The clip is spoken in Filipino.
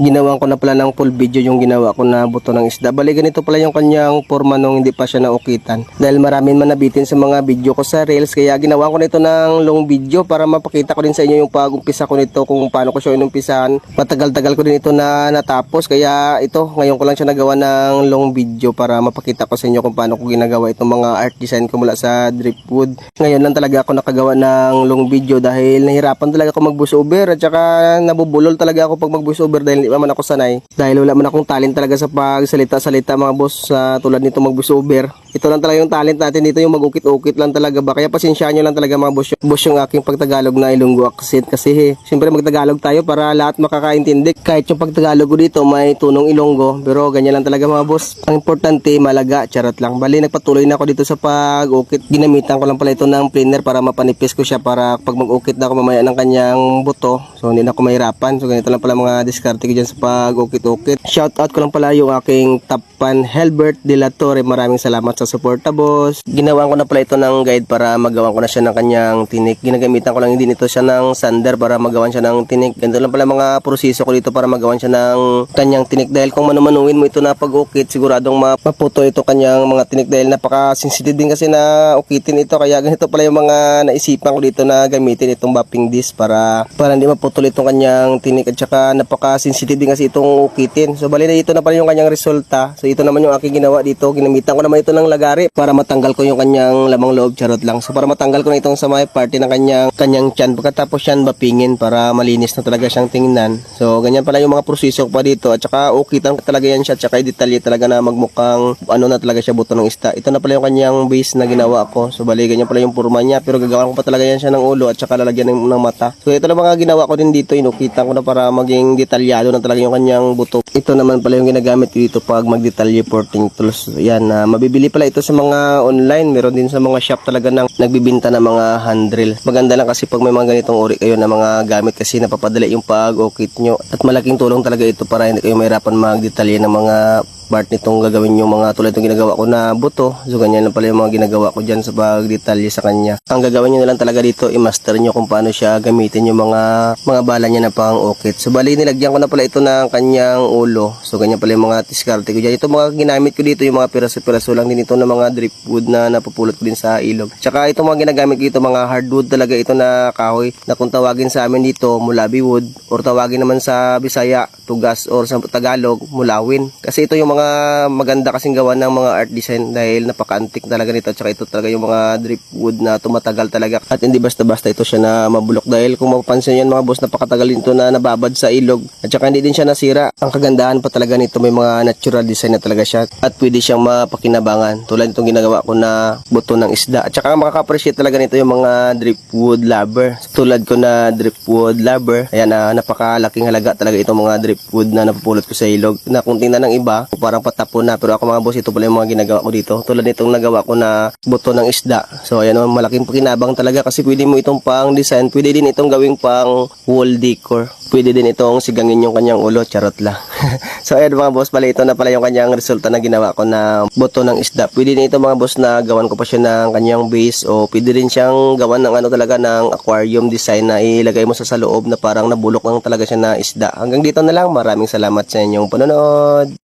ginawan ko na pala ng full video yung ginawa ko na buto ng isda. Bali ganito pala yung kanyang forma nung hindi pa siya naukitan. Dahil maraming man nabitin sa mga video ko sa Reels, kaya ginawa ko nito ng long video para mapakita ko din sa inyo yung pag-umpisa ko nito, kung paano ko siya inumpisahan. Matagal-tagal ko din ito na natapos, kaya ito ngayon ko lang siya nagawa ng long video para mapakita ko sa inyo kung paano ko ginagawa itong mga art design ko mula sa driftwood. Ngayon lang talaga ako nakagawa ng long video dahil nahirapan talaga ako mag-voice over, at saka nabubulol talaga ako pag mag-voice over dahil hindi man ako sanay. Dahil wala man akong talent talaga sa pagsalita-salita mga boss, tulad nito mag-voice over. Ito lang talaga yung talent natin dito, yung mag-ukit-ukit lang talaga ba. Kaya pasensyaan nyo lang talaga mga boss yung aking pagtagalog na Ilonggo accent. Kasi siyempre magtagalog tayo para lahat makakaintindi. Kahit yung pagtagalog ko dito may tunong Ilonggo, pero ganyan lang talaga mga boss. Ang importante malaga, charot lang. Bali nagpatuloy na ako dito sa pag-ukit. Ginamitan ko lang pala ito ng planer para mapanipis ko siya, para pag mag-ukit na ako mamaya ng kanyang buto, so hindi na ako mahirapan. So ganito lang pala mga diskarte ko dyan sa pag-ukit-ukit. Shoutout ko lang pala yung aking top fan Helbert De La Torre. Maraming salamat sa suporta boss. Ginawan ko na pala ito ng guide para magawan ko na siya ng kanyang tinik. Ginagamitan ko lang din ito siya ng sander para magawan siya ng tinik. Ganito lang pala mga proseso ko dito para magawan siya ng kanyang tinik. Dahil kung manumanuin mo ito na pag-ukit, siguradong maputo ito kanyang mga tinik dahil napaka-sensitive din kasi na ukitin ito. Kaya ganito pala yung mga naisipan ko dito na gamitin itong buffing disc para hindi maputol itong kanyang tinik, at saka napaka-sensitive din kasi itong ukitin. So bali na ito na pala yung kanyang resulta. So ito naman yung aking ginawa dito. Ginamitan ko naman ito ng lagari para matanggal ko yung kanyang lamang loob, charot lang. So para matanggal ko na itong sa may party ng kanyang tiyan, pagkatapos yan bapingin para malinis na talaga siyang tingnan. So ganyan pala yung mga proseso ko pa dito, at saka ukitan ko talaga yan siya, at saka i-detalye talaga na magmukhang ano na talaga siya, buto ng isda. Ito na pala yung kanyang base na ginawa ko. So bali ganyan pala yung forma niya, pero gagawin ko pa talaga yan siya ng ulo, at saka lalagyan ng mata. So ito na mga ginawa ko din dito, inukitan ko na para maging detalyado na talaga yung kanyang buto. Ito naman pala yung ginagamit dito pag magdetalye porting tools. Yan, mabibili pala ito sa mga online, meron din sa mga shop talaga nang nagbibinta ng mga hand drill. Maganda lang kasi pag may mga ganitong uri kayo na mga gamit, kasi napapadali yung pag-ukit nyo, at malaking tulong talaga ito para hindi kayo mahirapan magdetalye ng mga part nitong gagawin yung mga tulad itong ginagawa ko na buto. So ganyan lang pala yung mga ginagawa ko dyan sa pagdetalye sa kanya. Ang gagawin nyo na lang talaga dito, i-master nyo kung paano siya gamitin yung mga bala niya na pang-ukit. So bali nilagyan ko na pala ito ng kanyang ulo. So ganyan pala yung mga diskarte ko dyan. Ito mga ginamit ko dito, yung mga piraso-piraso lang din ito ng mga driftwood na napupulot ko din sa ilog. Tsaka ito mga ginagamit ko dito, mga hardwood talaga ito na kahoy, na kung tawagin sa amin dito mulabi wood, or tawagin naman sa Bisaya tugas, or sa Tagalog mulawin. Kasi ito yung mga maganda kasing gawa ng mga art design dahil napaka-antik talaga nito, at saka ito talaga yung mga driftwood na tumatagal talaga, at hindi basta-basta ito siya na mabulok. Dahil kung mapapansin yan mga boss, napakatagal nito na nababad sa ilog, at saka hindi din siya nasira. Ang kagandahan pa talaga nito, may mga natural design na talaga siya, at pwede siyang mapakinabangan tulad itong ginagawa ko na buto ng isda. At saka makaka-appreciate talaga nito yung mga driftwood lover, tulad ko na driftwood lover. Ayan, napakalaking halaga talaga itong mga driftwood na napupulot ko sa ilog, na kung tingnan ng iba parang patapon na, pero ako mga boss, ito pala yung mga ginagawa ko dito. Tulad nitong nagawa ko na buto ng isda. So ayan, malaking pakinabang talaga kasi pwede mo itong pang design, pwede din itong gawing pang wall decor, pwede din itong sigangin yung kanyang ulo, charot lang. So ayan mga boss, pala ito na pala yung kanyang resulta na ginawa ko na buto ng isda. Pwede din ito mga boss na gawan ko pa siya ng kanyang base, o pwede rin siyang gawan ng talaga ng aquarium design na ilagay mo sa loob na parang nabulok lang talaga siya na isda. Hanggang dito na lang, maraming salamat sa inyong panonood.